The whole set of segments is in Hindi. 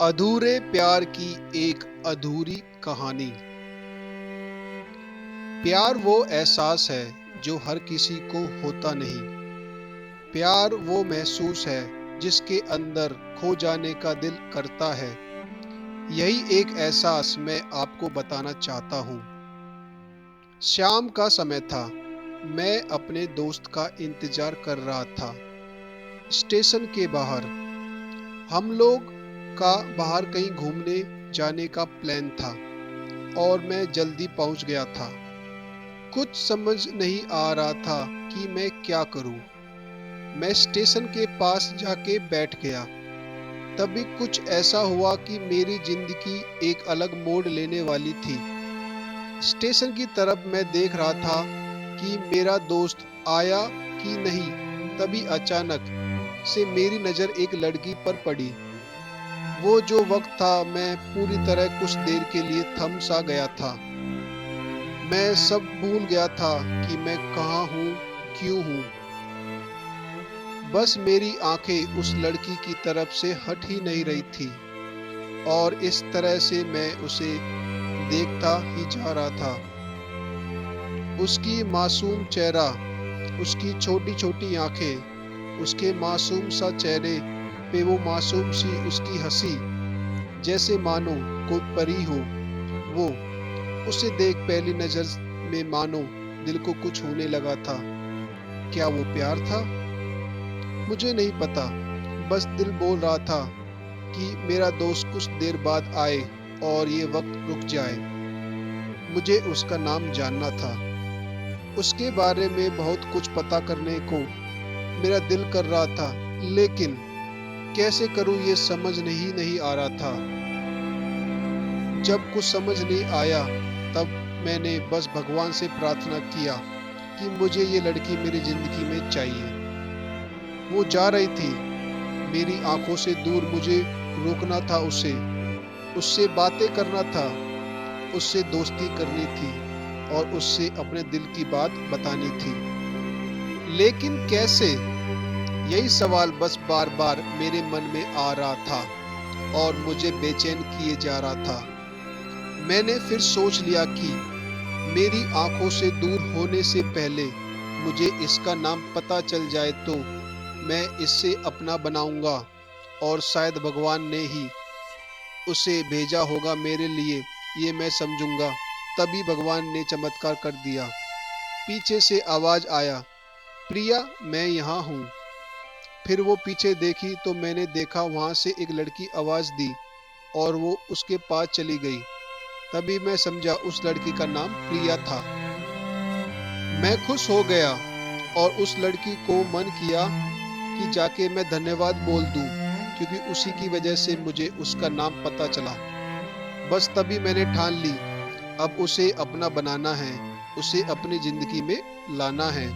अधूरे प्यार की एक अधूरी कहानी। प्यार वो एहसास है जो हर किसी को होता नहीं। प्यार वो महसूस है जिसके अंदर खो जाने का दिल करता है। यही एक एहसास मैं आपको बताना चाहता हूँ। शाम का समय था। मैं अपने दोस्त का इंतजार कर रहा था स्टेशन के बाहर। हम लोग का बाहर कहीं घूमने जाने का प्लान था और मैं जल्दी पहुंच गया था। कुछ समझ नहीं आ रहा था कि मैं क्या करूं। मैं स्टेशन के पास जाके बैठ गया। तभी कुछ ऐसा हुआ कि मेरी जिंदगी एक अलग मोड़ लेने वाली थी। स्टेशन की तरफ मैं देख रहा था कि मेरा दोस्त आया कि नहीं। तभी अचानक से मेरी नज़र एक लड़की पर पड़ी। वो जो वक्त था, मैं पूरी तरह कुछ देर के लिए थम सा गया था। मैं सब भूल गया था कि मैं कहाँ हूँ, क्यों हूँ। बस मेरी आंखें उस लड़की की तरफ से हट ही नहीं रही थी और इस तरह से मैं उसे देखता ही जा रहा था। उसकी मासूम चेहरा, उसकी छोटी छोटी आंखें, उसके मासूम सा चेहरे पे वो मासूम सी उसकी हंसी, जैसे मानो कोई परी हो वो। उसे देख पहली नजर में मानो दिल को कुछ होने लगा था। क्या वो प्यार था? मुझे नहीं पता। बस दिल बोल रहा था कि मेरा दोस्त कुछ देर बाद आए और ये वक्त रुक जाए। मुझे उसका नाम जानना था। उसके बारे में बहुत कुछ पता करने को मेरा दिल कर रहा था, लेकिन कैसे करूं ये समझ नहीं आ रहा था। जब कुछ समझ नहीं आया तब मैंने बस भगवान से प्रार्थना किया कि मुझे ये लड़की मेरी जिंदगी में चाहिए। वो जा रही थी मेरी आंखों से दूर। मुझे रोकना था उसे, उससे बातें करना था, उससे दोस्ती करनी थी और उससे अपने दिल की बात बतानी थी। लेकिन कैसे? यही सवाल बस बार बार मेरे मन में आ रहा था और मुझे बेचैन किए जा रहा था। मैंने फिर सोच लिया कि मेरी आंखों से दूर होने से पहले मुझे इसका नाम पता चल जाए तो मैं इससे अपना बनाऊंगा और शायद भगवान ने ही उसे भेजा होगा मेरे लिए, ये मैं समझूंगा। तभी भगवान ने चमत्कार कर दिया। पीछे से आवाज आया, प्रिया मैं यहाँ हूँ। फिर वो पीछे देखी तो मैंने देखा वहां से एक लड़की आवाज दी और वो उसके पास चली गई। तभी मैं समझा उस लड़की का नाम प्रिया था। मैं खुश हो गया और उस लड़की को मन किया कि जाके मैं धन्यवाद बोल दूं, क्योंकि उसी की वजह से मुझे उसका नाम पता चला। बस तभी मैंने ठान ली, अब उसे अपना बनाना है, उसे अपनी जिंदगी में लाना है।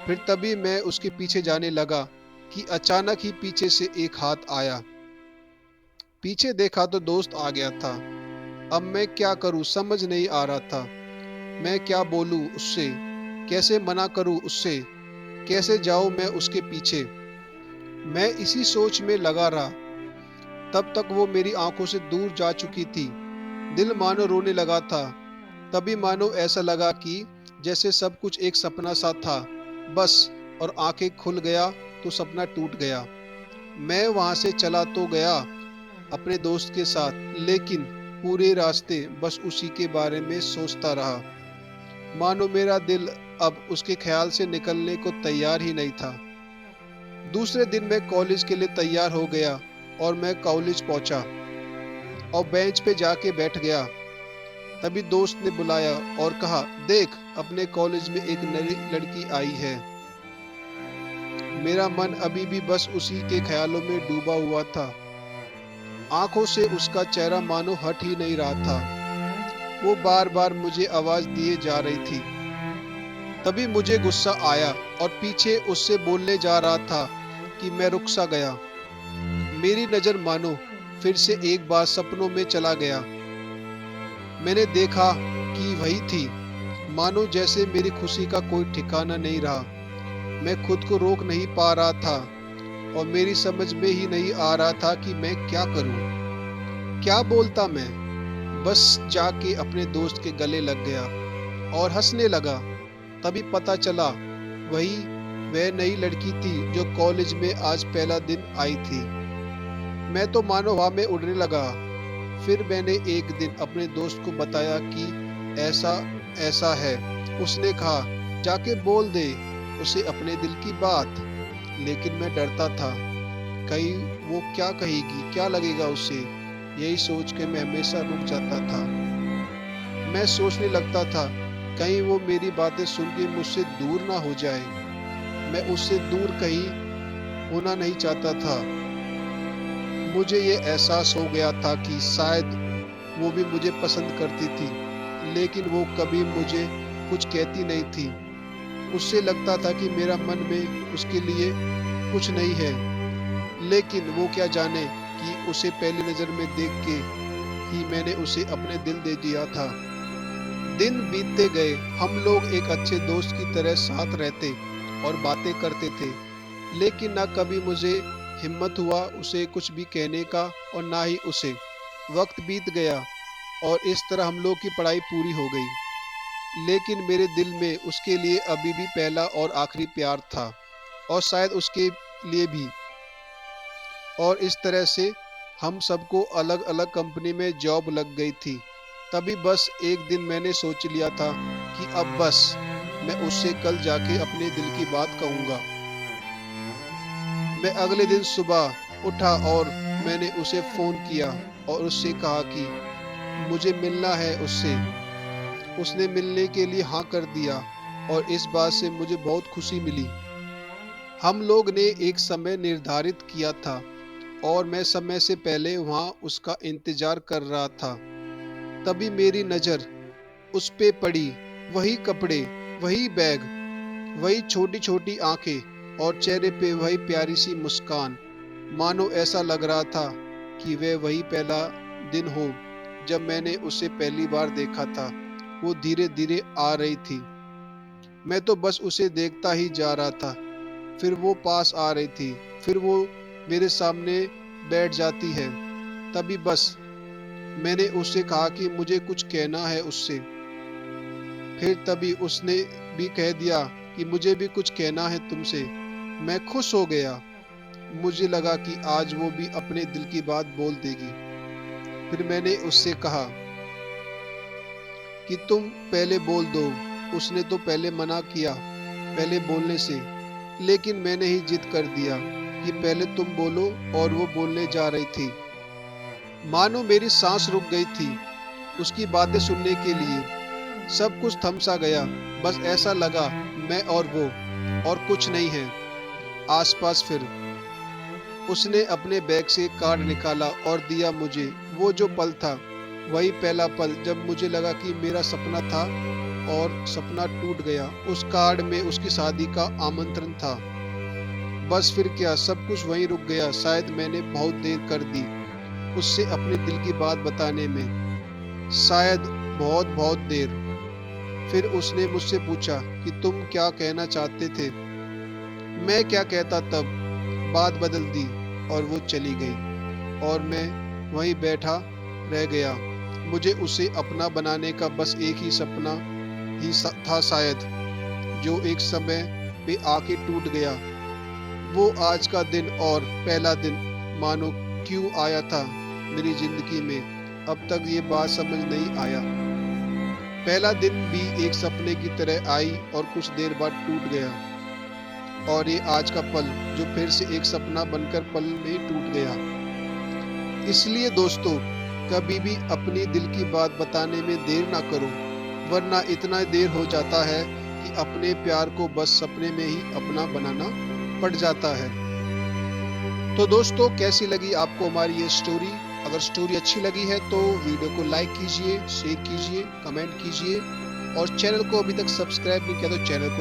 फिर तभी मैं उसके पीछे जाने लगा कि अचानक ही पीछे से एक हाथ आया। पीछे देखा तो दोस्त आ गया था। अब मैं क्या करूं समझ नहीं आ रहा था। मैं क्या बोलूं उससे, कैसे मना करूं उससे, कैसे जाऊं मैं उसके पीछे। मैं इसी सोच में लगा रहा। तब तक वो मेरी आंखों से दूर जा चुकी थी। दिल मानो रोने लगा था। तभी मानो ऐसा लगा कि जैसे सब कुछ एक सपना सा था बस, और आंखें खुल गया तो सपना टूट गया। मैं वहां से चला तो गया अपने दोस्त के साथ, लेकिन पूरे रास्ते बस उसी के बारे में सोचता रहा। मानो मेरा दिल अब उसके ख्याल से निकलने को तैयार ही नहीं था। दूसरे दिन मैं कॉलेज के लिए तैयार हो गया और मैं कॉलेज पहुंचा और बेंच पे जाके बैठ गया। तभी दोस्त ने बुलाया और कहा, देख अपने कॉलेज में एक नई लड़की आई है। मेरा मन अभी भी बस उसी के ख्यालों में डूबा हुआ था। आंखों से उसका चेहरा मानो हट ही नहीं रहा था। वो बार बार मुझे आवाज दिए जा रही थी। तभी मुझे गुस्सा आया और पीछे उससे बोलने जा रहा था कि मैं रुक सा गया। मेरी नजर मानो फिर से एक बार सपनों में चला गया। मैंने देखा कि वही थी। मानो जैसे मेरी खुशी का कोई ठिकाना नहीं रहा। मैं खुद को रोक नहीं पा रहा था और मेरी समझ में ही नहीं आ रहा था कि मैं क्या करूं। क्या बोलता मैं, बस जाके अपने दोस्त के गले लग गया और हंसने लगा। तभी पता चला वही वह नई लड़की थी जो कॉलेज में आज पहला दिन आई थी। मैं तो मानो हवा में उड़ने लगा। फिर मैंने एक दिन अपने दोस्त को बताया कि ऐसा ऐसा है। उसने कहा जाके बोल दे उसे अपने दिल की बात। लेकिन मैं डरता था, कहीं वो क्या कहेगी, क्या लगेगा उसे। यही सोच के मैं हमेशा रुक जाता था। मैं सोचने लगता था कहीं वो मेरी बातें सुन के मुझसे दूर ना हो जाए। मैं उससे दूर कहीं होना नहीं चाहता था। मुझे ये एहसास हो गया था कि शायद वो भी मुझे पसंद करती थी, लेकिन वो कभी मुझे कुछ कहती नहीं थी। उससे लगता था कि मेरा मन में उसके लिए कुछ नहीं है, लेकिन वो क्या जाने कि उसे पहली नज़र में देख के ही मैंने उसे अपने दिल दे दिया था। दिन बीतते गए, हम लोग एक अच्छे दोस्त की तरह साथ रहते और बातें करते थे, लेकिन ना कभी मुझे हिम्मत हुआ उसे कुछ भी कहने का और ना ही उसे। वक्त बीत गया और इस तरह हम लोग की पढ़ाई पूरी हो गई, लेकिन मेरे दिल में उसके लिए अभी भी पहला और आखिरी प्यार था, और शायद उसके लिए भी। और इस तरह से हम सबको अलग अलग कंपनी में जॉब लग गई थी। तभी बस एक दिन मैंने सोच लिया था कि अब बस मैं उससे कल जाके अपने दिल की बात कहूँगा। मैं अगले दिन सुबह उठा और मैंने उसे फ़ोन किया और उससे कहा कि मुझे मिलना है उससे। उसने मिलने के लिए हाँ कर दिया और इस बात से मुझे बहुत खुशी मिली। हम लोग ने एक समय निर्धारित किया था और मैं समय से पहले वहाँ उसका इंतज़ार कर रहा था। तभी मेरी नज़र उस पे पड़ी। वही कपड़े, वही बैग, वही छोटी छोटी आंखें और चेहरे पे वही प्यारी सी मुस्कान। मानो ऐसा लग रहा था कि वह वही पहला दिन हो जब मैंने उसे पहली बार देखा था। वो धीरे धीरे आ रही थी। मैं तो बस उसे देखता ही जा रहा था। फिर वो पास आ रही थी, फिर वो मेरे सामने बैठ जाती है। तभी बस मैंने उससे कहा कि मुझे कुछ कहना है उससे। फिर तभी उसने भी कह दिया कि मुझे भी कुछ कहना है तुमसे। मैं खुश हो गया। मुझे लगा कि आज वो भी अपने दिल की बात बोल देगी। फिर मैंने उससे कहा कि तुम पहले बोल दो। उसने तो पहले मना किया पहले बोलने से, लेकिन मैंने ही जिद कर दिया कि पहले तुम बोलो, और वो बोलने जा रही थी। मानो मेरी सांस रुक गई थी उसकी बातें सुनने के लिए। सब कुछ थम सा गया। बस ऐसा लगा मैं और वो और कुछ नहीं है आसपास। फिर उसने अपने बैग से कार्ड निकाला और दिया मुझे। वो जो पल था वही पहला पल जब मुझे लगा कि मेरा सपना था और सपना टूट गया। उस कार्ड में उसकी शादी का आमंत्रण था। बस फिर क्या, सब कुछ वहीं रुक गया। शायद मैंने बहुत देर कर दी उससे अपने दिल की बात बताने में, शायद बहुत बहुत देर। फिर उसने मुझसे पूछा कि तुम क्या कहना चाहते थे। मैं क्या कहता तब। बात बदल दी और वो चली गई और मैं वहीं बैठा रह गया। मुझे उसे अपना बनाने का बस एक ही सपना ही था शायद, जो एक समय पे आके टूट गया। वो आज का दिन और पहला दिन मानो क्यों आया था मेरी जिंदगी में, अब तक ये बात समझ नहीं आया। पहला दिन भी एक सपने की तरह आई और कुछ देर बाद टूट गया, और ये आज का पल जो फिर से एक सपना बनकर पल में टूट गया। इसलिए दोस्तों, कभी भी अपनी दिल की बात बताने में देर ना करो, वरना इतना देर हो जाता है कि अपने प्यार को बस सपने में ही अपना बनाना पड़ जाता है। तो दोस्तों, कैसी लगी आपको हमारी ये स्टोरी? अगर स्टोरी अच्छी लगी है तो वीडियो को लाइक कीजिए, शेयर कीजिए, कमेंट कीजिए, और चैनल को अभी तक सब्सक्राइब नहीं किया तो चैनल को